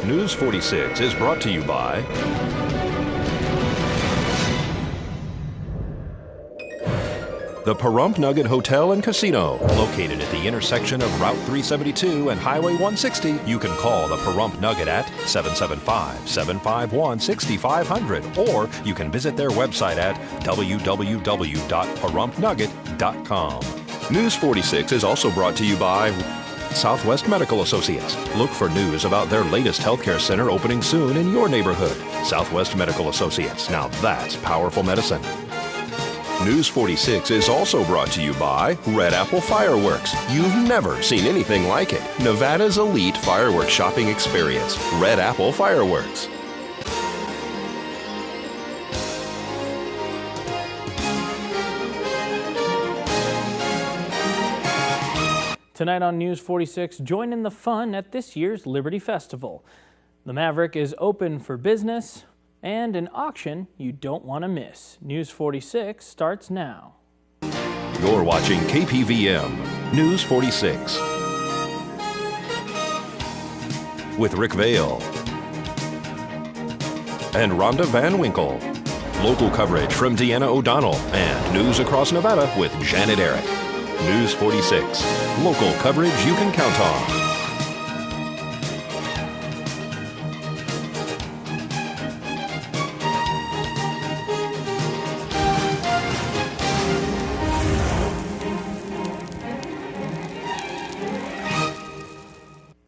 News 46 is brought to you by the Pahrump Nugget Hotel and Casino, located at the intersection of Route 372 and Highway 160. You can call the Pahrump Nugget at 775-751-6500, or you can visit their website at www.pahrumpnugget.com. News 46 is also brought to you by Southwest Medical Associates. Look for news about their latest healthcare center opening soon in your neighborhood. Southwest Medical Associates. Now that's powerful medicine. News 46 is also brought to you by Red Apple Fireworks. You've never seen anything like it. Nevada's elite fireworks shopping experience. Red Apple Fireworks. Tonight on News 46, join in the fun at this year's Liberty Festival. The Maverick is open for business, and an auction you don't want to miss. News 46 starts now. You're watching KPVM News 46 with Rick Vale and Rhonda Van Winkle. Local coverage from Deanna O'Donnell and news across Nevada with Janet Eric. News 46, local coverage you can count on.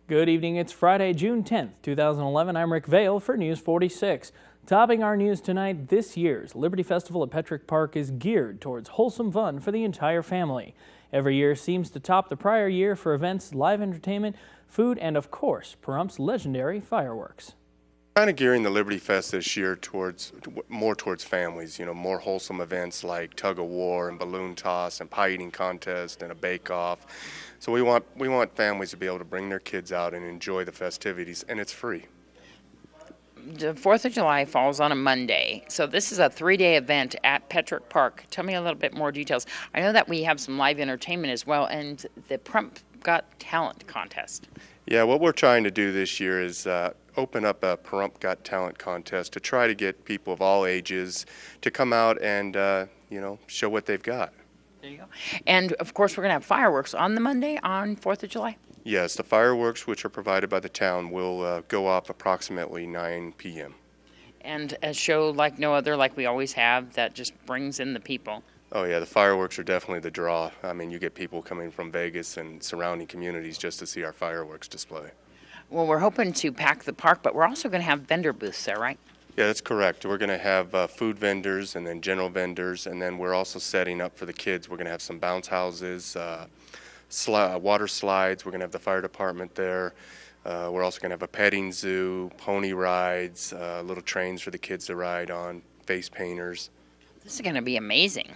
Good evening, it's Friday, June 10th, 2011. I'm Rick Vale for News 46. Topping our news tonight, this year's Liberty Festival at Petrack Park is geared towards wholesome fun for the entire family. Every year seems to top the prior year for events, live entertainment, food, and of course, Pahrump's legendary fireworks. Kind of gearing the Liberty Fest this year more towards families, more wholesome events like tug of war and balloon toss and pie eating contest and a bake-off. So we want families to be able to bring their kids out and enjoy the festivities, and it's free. The 4th of July falls on a Monday, so this is a 3-day event at Petrack Park. Tell me a little bit more details. I know that we have some live entertainment as well, and the Pahrump Got Talent contest. Yeah, what we're trying to do this year is open up a Pahrump Got Talent contest to try to get people of all ages to come out and show what they've got. There you go. And of course, we're going to have fireworks on the Monday on 4th of July. Yes, the fireworks, which are provided by the town, will go off approximately 9 p.m. And a show like no other, like we always have, that just brings in the people. Oh yeah, the fireworks are definitely the draw. I mean, you get people coming from Vegas and surrounding communities just to see our fireworks display. Well, we're hoping to pack the park, but we're also going to have vendor booths there, right? Yeah, that's correct. We're going to have food vendors and then general vendors, and then we're also setting up for the kids. We're going to have some bounce houses, water slides. We're going to have the fire department there. We're also going to have a petting zoo, pony rides, little trains for the kids to ride on, face painters. This is going to be amazing.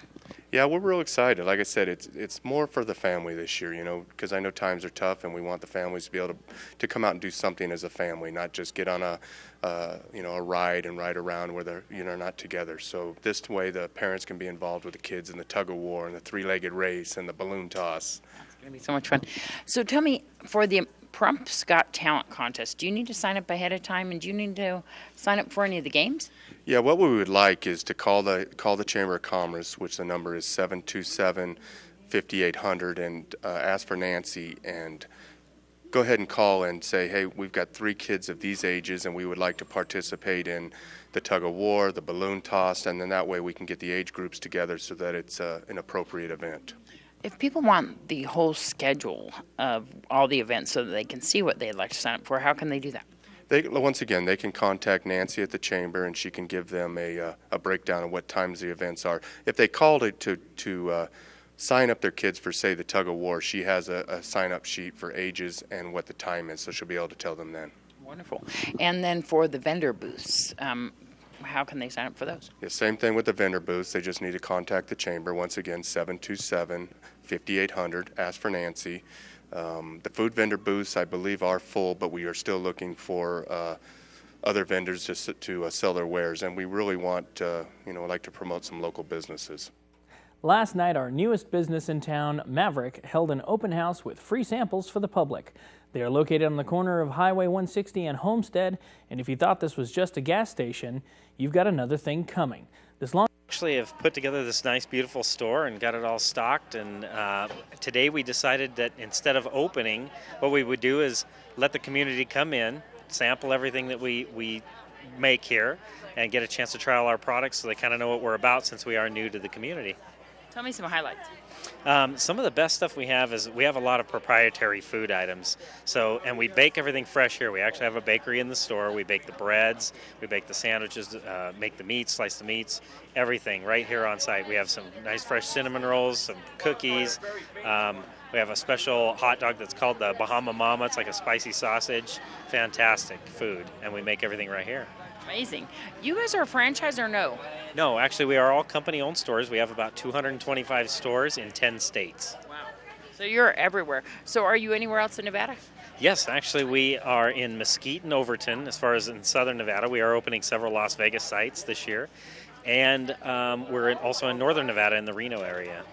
Yeah, we're real excited. Like I said, it's more for the family this year, because I know times are tough, and we want the families to be able to come out and do something as a family, not just get on a ride and ride around where they're not together. So this way, the parents can be involved with the kids in the tug of war and the three-legged race and the balloon toss. It's going to be so much fun. So tell me, for the Pahrump's Got Talent contest, do you need to sign up ahead of time, and do you need to sign up for any of the games? Yeah, what we would like is to call the Chamber of Commerce, which the number is 727-5800, and ask for Nancy, and go ahead and call and say, hey, we've got 3 kids of these ages, and we would like to participate in the tug of war, the balloon toss, and then that way we can get the age groups together so that it's an appropriate event. If people want the whole schedule of all the events so that they can see what they'd like to sign up for, how can they do that? Once again, they can contact Nancy at the Chamber, and she can give them a breakdown of what times the events are. If they called it to sign up their kids for, say, the tug of war, she has a sign-up sheet for ages and what the time is, so she'll be able to tell them then. Wonderful. And then for the vendor booths, how can they sign up for those? Yeah, same thing with the vendor booths. They just need to contact the Chamber. Once again, 727-5800. Ask for Nancy. The food vendor booths, I believe, are full, but we are still looking for other vendors to sell their wares, and we really want, like to promote some local businesses. Last night, our newest business in town, Maverick, held an open house with free samples for the public. They are located on the corner of Highway 160 and Homestead, and if you thought this was just a gas station, you've got another thing coming. Actually have put together this nice, beautiful store and got it all stocked, and today we decided that instead of opening, what we would do is let the community come in, sample everything that we make here, and get a chance to try all our products so they kind of know what we're about since we are new to the community. Tell me some highlights. Some of the best stuff we have is we have a lot of proprietary food items. And we bake everything fresh here. We actually have a bakery in the store. We bake the breads, we bake the sandwiches, make the meats, slice the meats, everything right here on site. We have some nice fresh cinnamon rolls, some cookies. We have a special hot dog that's called the Bahama Mama. It's like a spicy sausage. Fantastic food, and we make everything right here. Amazing. You guys are a franchise or no? No, actually we are all company-owned stores. We have about 225 stores in 10 states. Wow. So you're everywhere. So are you anywhere else in Nevada? Yes, actually we are in Mesquite and Overton. As far as in southern Nevada, we are opening several Las Vegas sites this year. And we're also in northern Nevada in the Reno area.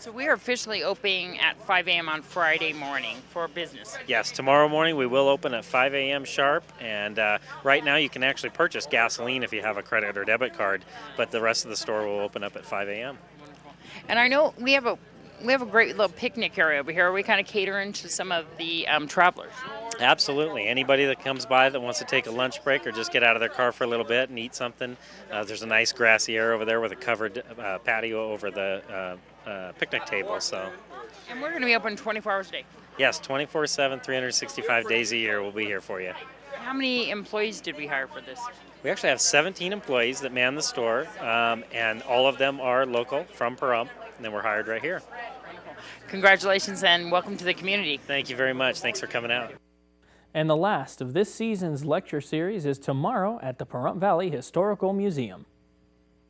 So we are officially opening at 5 a.m. on Friday morning for business. Yes, tomorrow morning we will open at 5 a.m. sharp, and right now you can actually purchase gasoline if you have a credit or debit card, but the rest of the store will open up at 5 a.m. Wonderful. And I know we have a great little picnic area over here. Are we kind of catering to some of the travelers? Absolutely. Anybody that comes by that wants to take a lunch break or just get out of their car for a little bit and eat something, there's a nice grassy area over there with a covered patio over the picnic table. So. And we're going to be open 24 hours a day? Yes, 24/7, 365 days a year we'll be here for you. How many employees did we hire for this? We actually have 17 employees that man the store, and all of them are local from Pahrump, and then we're hired right here. Congratulations and welcome to the community. Thank you very much. Thanks for coming out. And the last of this season's lecture series is tomorrow at the Pahrump Valley Historical Museum.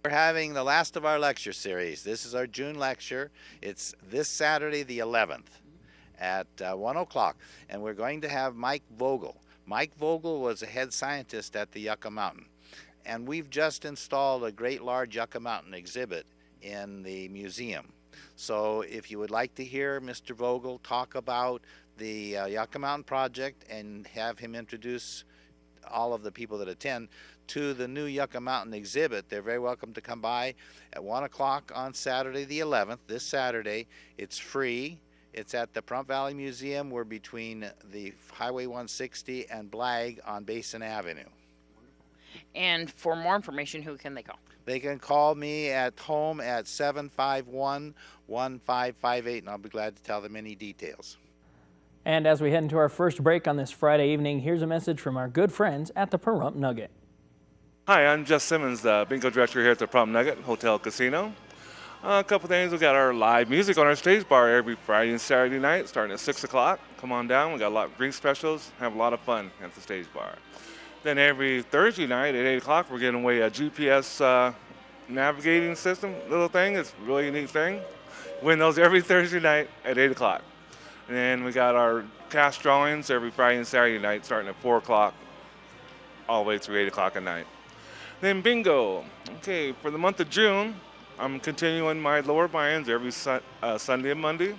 We're having the last of our lecture series. This is our June lecture. It's this Saturday the 11th at 1 o'clock, and we're going to have Mike Vogel. Mike Vogel was a head scientist at the Yucca Mountain, and we've just installed a great large Yucca Mountain exhibit in the museum. So if you would like to hear Mr. Vogel talk about the Yucca Mountain project and have him introduce all of the people that attend to the new Yucca Mountain exhibit, they're very welcome to come by at 1 o'clock on Saturday the 11th, this Saturday. It's free. It's at the Pahrump Valley Museum. We're between the Highway 160 and Blag on Basin Avenue. And for more information, who can they call? They can call me at home at 751-1558, and I'll be glad to tell them any details. And as we head into our first break on this Friday evening, here's a message from our good friends at the Pahrump Nugget. Hi, I'm Jess Simmons, the bingo director here at the Pahrump Nugget Hotel Casino. A couple things, we got our live music on our stage bar every Friday and Saturday night starting at 6 o'clock. Come on down, we got a lot of drink specials, have a lot of fun at the stage bar. Then every Thursday night at 8 o'clock, we're giving away a GPS navigating system, little thing. It's a really neat thing. Win those every Thursday night at 8 o'clock. And then we got our cash drawings every Friday and Saturday night starting at 4 o'clock all the way through 8 o'clock at night. Then bingo. Okay, for the month of June, I'm continuing my lower buy-ins every Sunday and Monday.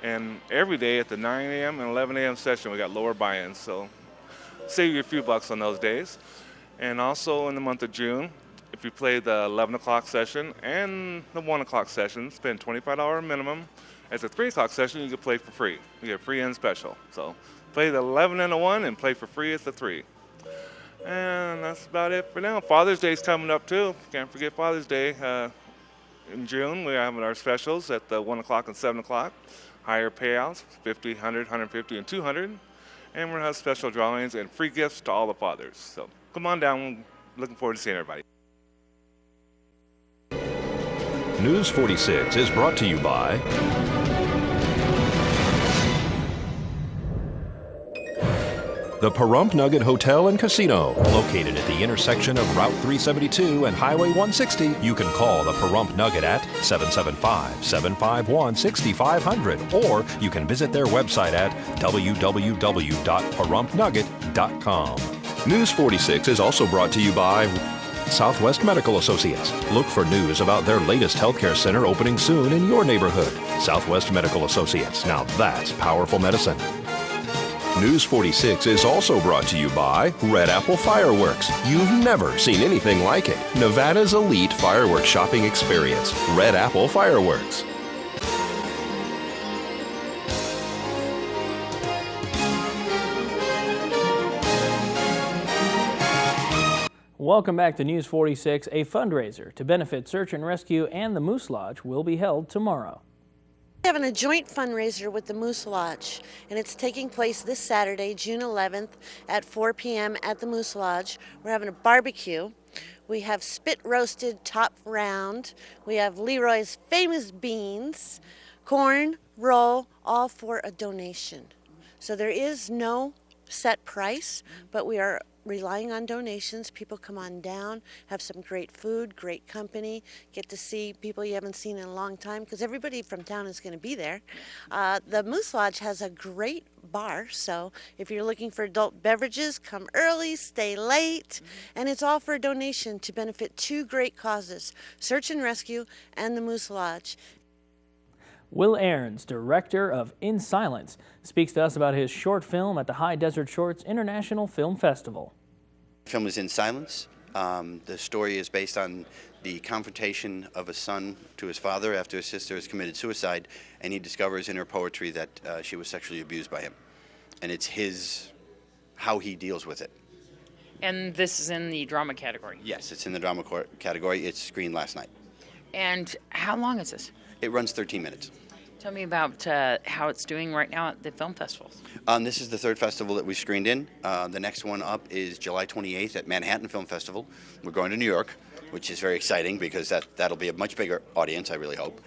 And every day at the 9 a.m. and 11 a.m. session, we got lower buy-ins. So save you a few bucks on those days. And also in the month of June, if you play the 11 o'clock session and the 1 o'clock session, spend $25 minimum. At the 3 o'clock session, you can play for free. You get free and special. So play the 11 and the 1 and play for free at the 3. And that's about it for now. Father's Day is coming up too. Can't forget Father's Day. In June, we're having our specials at the 1 o'clock and 7 o'clock. Higher payouts, 50, 100, 150, and 200. And we're going to have special drawings and free gifts to all the fathers. So come on down. Looking forward to seeing everybody. News 46 is brought to you by the Pahrump Nugget Hotel and Casino, located at the intersection of Route 372 and Highway 160. You can call the Pahrump Nugget at 775-751-6500, or you can visit their website at www.pahrumpnugget.com. News 46 is also brought to you by Southwest Medical Associates. Look for news about their latest healthcare center opening soon in your neighborhood. Southwest Medical Associates. Now that's powerful medicine. News 46 is also brought to you by Red Apple Fireworks. You've never seen anything like it. Nevada's elite fireworks shopping experience. Red Apple Fireworks. Welcome back to News 46. A fundraiser to benefit Search and Rescue and the Moose Lodge will be held tomorrow. We're having a joint fundraiser with the Moose Lodge, and it's taking place this Saturday, June 11th at 4 p.m. at the Moose Lodge. We're having a barbecue. We have spit roasted top round. We have Leroy's famous beans, corn, roll, all for a donation. So there is no set price, but we are relying on donations. People come on down, have some great food, great company, get to see people you haven't seen in a long time, because everybody from town is going to be there. The Moose Lodge has a great bar, so if you're looking for adult beverages, come early, stay late, and it's all for a donation to benefit two great causes, Search and Rescue and the Moose Lodge. Will Ahrens, director of In Silence, speaks to us about his short film at the High Desert Shorts International Film Festival. The film is In Silence. The story is based on the confrontation of a son to his father after his sister has committed suicide, and he discovers in her poetry that she was sexually abused by him. And it's how he deals with it. And this is in the drama category? Yes, it's in the drama category. It's screened last night. And how long is this? It runs 13 minutes. Tell me about how it's doing right now at the film festivals. This is the third festival that we screened in. The next one up is July 28th at Manhattan Film Festival. We're going to New York, which is very exciting because that'll be a much bigger audience, I really hope.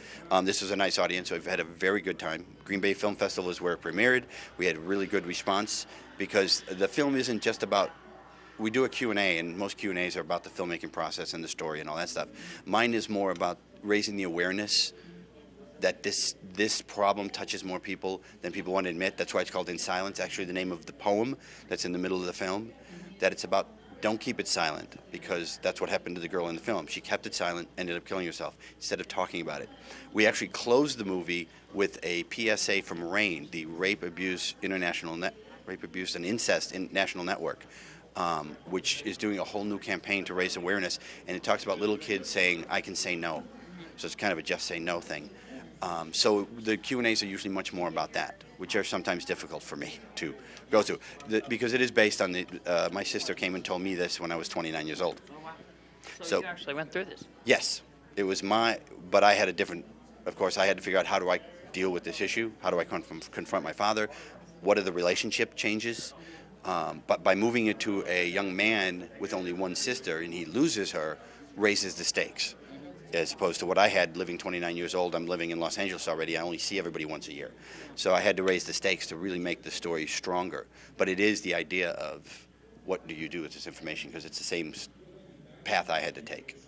This is a nice audience. We've had a very good time. Green Bay Film Festival is where it premiered. We had a really good response because the film isn't just about, we do a Q&A, and most Q&As are about the filmmaking process and the story and all that stuff. Mine is more about raising the awareness that this problem touches more people than people want to admit. That's why it's called In Silence, actually the name of the poem that's in the middle of the film, that it's about don't keep it silent, because that's what happened to the girl in the film. She kept it silent, ended up killing herself, instead of talking about it. We actually closed the movie with a PSA from RAINN, the Rape, Abuse, and Incest National Network, which is doing a whole new campaign to raise awareness, and it talks about little kids saying, I can say no. So it's kind of a just say no thing. So the Q&As are usually much more about that, which are sometimes difficult for me to go through, because it is based on my sister came and told me this when I was 29 years old. Oh, wow. So you actually went through this? Yes. It was but I had a different, of course, I had to figure out how do I deal with this issue? How do I confront my father? What are the relationship changes? But by moving it to a young man with only one sister and he loses her, raises the stakes. As opposed to what I had living 29 years old. I'm living in Los Angeles already. I only see everybody once a year. So I had to raise the stakes to really make the story stronger. But it is the idea of what do you do with this information, because it's the same path I had to take.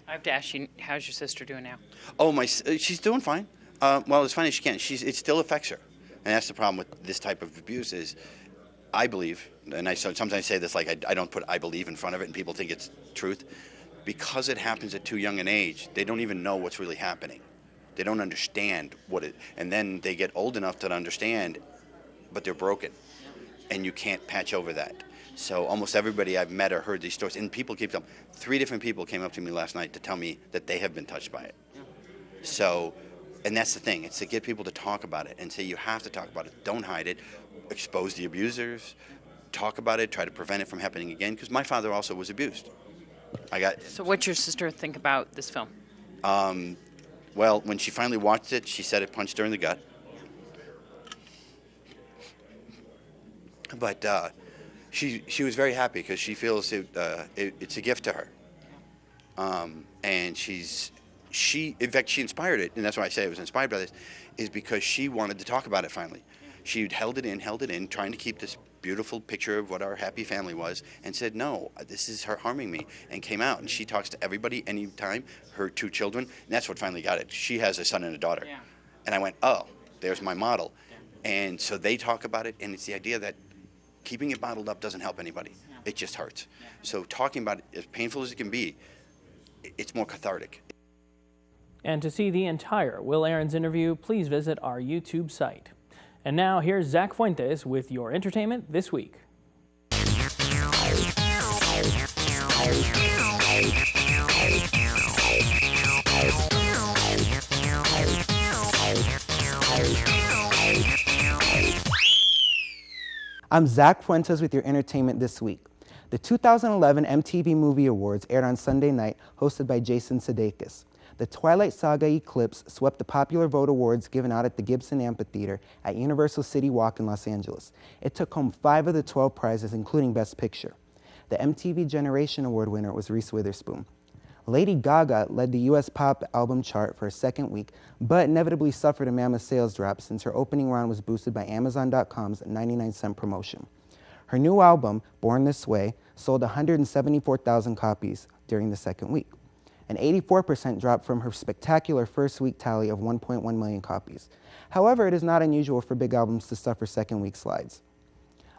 I have to ask you, how's your sister doing now? Oh, she's doing fine. Well, as fine as she can. It still affects her. And that's the problem with this type of abuse is, I believe, and I sometimes say this like I don't put I believe in front of it and people think it's truth. Because it happens at too young an age, they don't even know what's really happening. They don't understand and then they get old enough to understand, but they're broken, and you can't patch over that. So almost everybody I've met or heard these stories, and people keep telling, 3 different people came up to me last night to tell me that they have been touched by it. So, and that's the thing, it's to get people to talk about it and say you have to talk about it, don't hide it, expose the abusers, talk about it, try to prevent it from happening again, because my father also was abused. So what's your sister think about this film? Well, when she finally watched it, she said it punched her in the gut. But she was very happy because she feels it's a gift to her. And in fact, she inspired it, and that's why I say it was inspired by this, is because she wanted to talk about it finally. She held it in, trying to keep this beautiful picture of what our happy family was, and said, no, this is her harming me, and came out. And she talks to everybody anytime, her 2 children, and that's what finally got it. She has a son and a daughter. Yeah. And I went, oh, there's my model. Yeah. And so they talk about it, and it's the idea that keeping it bottled up doesn't help anybody. It just hurts. So talking about it, as painful as it can be, it's more cathartic. And to see the entire Will Aaron's interview, please visit our YouTube site. And now here's Zach Fuentes with your entertainment this week. I'm Zach Fuentes with your entertainment this week. The 2011 MTV Movie Awards aired on Sunday night, hosted by Jason Sudeikis. The Twilight Saga Eclipse swept the popular vote awards given out at the Gibson Amphitheater at Universal City Walk in Los Angeles. It took home 5 of the 12 prizes, including Best Picture. The MTV Generation Award winner was Reese Witherspoon. Lady Gaga led the U.S. pop album chart for a second week, but inevitably suffered a mammoth sales drop since her opening round was boosted by Amazon.com's 99-cent promotion. Her new album, Born This Way, sold 174,000 copies during the second week, an 84% drop from her spectacular first week tally of 1.1 million copies. However, it is not unusual for big albums to suffer second week slides.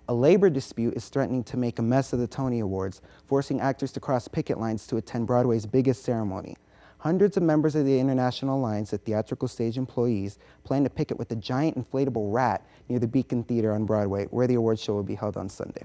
A labor dispute is threatening to make a mess of the Tony Awards, forcing actors to cross picket lines to attend Broadway's biggest ceremony. Hundreds of members of the International Alliance of Theatrical Stage Employees plan to picket with a giant inflatable rat near the Beacon Theater on Broadway, where the award show will be held on Sunday.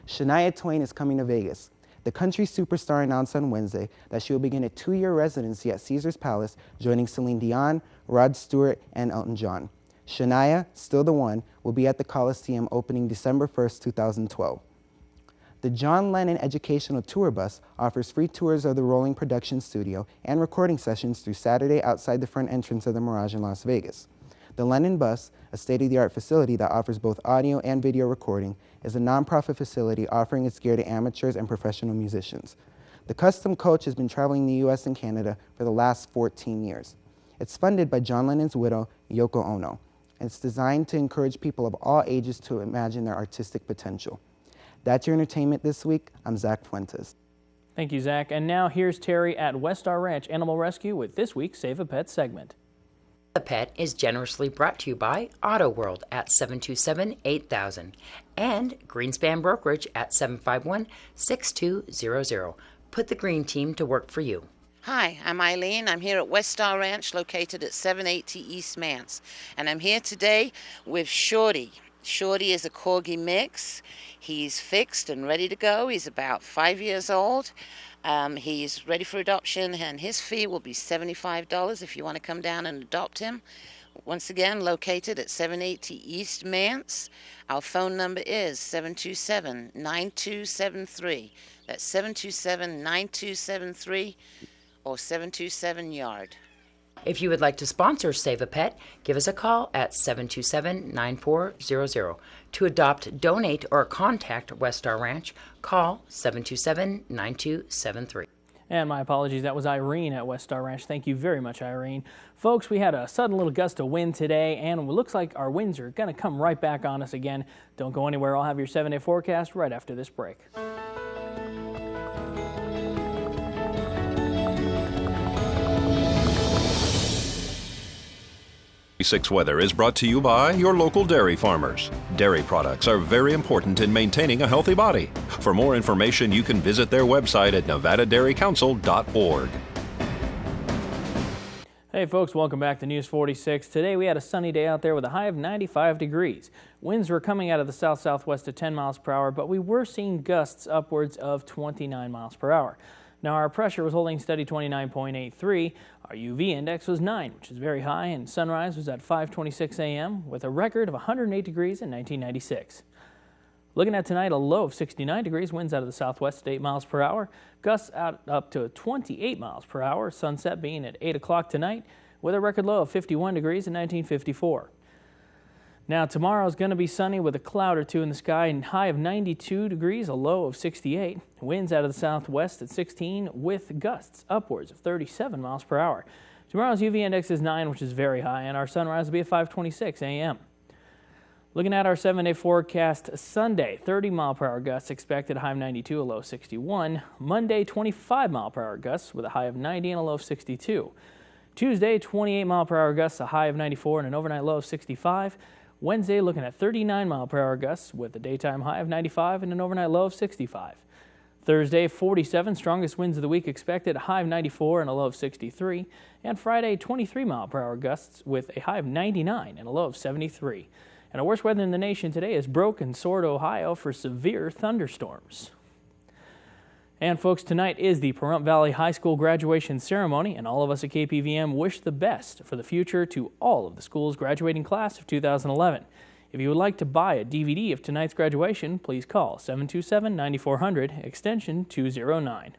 Shania Twain is coming to Vegas. The country superstar announced on Wednesday that she will begin a 2-year residency at Caesars Palace, joining Celine Dion, Rod Stewart, and Elton John. Shania, still the one, will be at the Coliseum opening December 1st, 2012. The John Lennon Educational Tour Bus offers free tours of the rolling production studio and recording sessions through Saturday outside the front entrance of the Mirage in Las Vegas. The Lennon Bus, a state-of-the-art facility that offers both audio and video recording, is a nonprofit facility offering its gear to amateurs and professional musicians. The custom coach has been traveling the U.S. and Canada for the last 14 years. It's funded by John Lennon's widow, Yoko Ono. It's designed to encourage people of all ages to imagine their artistic potential. That's your entertainment this week. I'm Zach Fuentes. Thank you, Zach. And now here's Terry at Westar Ranch Animal Rescue with this week's Save a Pet segment. The Pet is generously brought to you by Auto World at 727-8000 and Greenspan Brokerage at 751-6200. Put the green team to work for you. Hi, I'm Eileen. I'm here at Westar Ranch, located at 780 East Mance. And I'm here today with Shorty. Shorty is a Corgi mix. He's fixed and ready to go. He's about 5 years old. He's ready for adoption, and his fee will be $75 if you want to come down and adopt him. Once again, located at 780 East Mance. Our phone number is 727-9273. That's 727-9273. or 727-YARD. If you would like to sponsor Save a Pet, give us a call at 727-9400. To adopt, donate, or contact Westar Ranch, call 727-9273. And my apologies, that was Irene at Westar Ranch. Thank you very much, Irene. Folks, we had a sudden little gust of wind today, and it looks like our winds are going to come right back on us again. Don't go anywhere. I'll have your 7-day forecast right after this break. 6 weather is brought to you by your local dairy farmers. Dairy products are very important in maintaining a healthy body. For more information, you can visit their website at nevadadairycouncil.org. Hey folks, welcome back to News 46. Today we had a sunny day out there with a high of 95 degrees. Winds were coming out of the south-southwest at 10 miles per hour, but we were seeing gusts upwards of 29 miles per hour. Now our pressure was holding steady 29.83. Our UV index was 9, which is very high, and sunrise was at 5:26 a.m. with a record of 108 degrees in 1996. Looking at tonight, a low of 69 degrees, winds out of the southwest at 8 miles per hour, gusts out up to 28 miles per hour, sunset being at 8 o'clock tonight with a record low of 51 degrees in 1954. Now tomorrow is going to be sunny with a cloud or two in the sky and high of 92 degrees, a low of 68. Winds out of the southwest at 16 with gusts upwards of 37 miles per hour. Tomorrow's UV index is 9, which is very high, and our sunrise will be at 5:26 a.m. Looking at our 7-day forecast, Sunday, 30 mile per hour gusts expected, a high of 92, a low of 61. Monday, 25 mile per hour gusts with a high of 90 and a low of 62. Tuesday, 28 mile per hour gusts, a high of 94 and an overnight low of 65. Wednesday, looking at 39-mile-per-hour gusts with a daytime high of 95 and an overnight low of 65. Thursday, 47, strongest winds of the week expected, a high of 94 and a low of 63. And Friday, 23-mile-per-hour gusts with a high of 99 and a low of 73. And our worst weather in the nation today is Broken Sword, Ohio for severe thunderstorms. And folks, tonight is the Pahrump Valley High School graduation ceremony, and all of us at KPVM wish the best for the future to all of the school's graduating class of 2011. If you would like to buy a DVD of tonight's graduation, please call 727-9400, extension 209.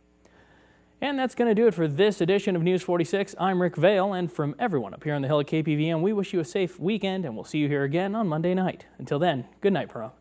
And that's going to do it for this edition of News 46. I'm Rick Vale, and from everyone up here on the Hill at KPVM, we wish you a safe weekend, and we'll see you here again on Monday night. Until then, good night, Pahrump.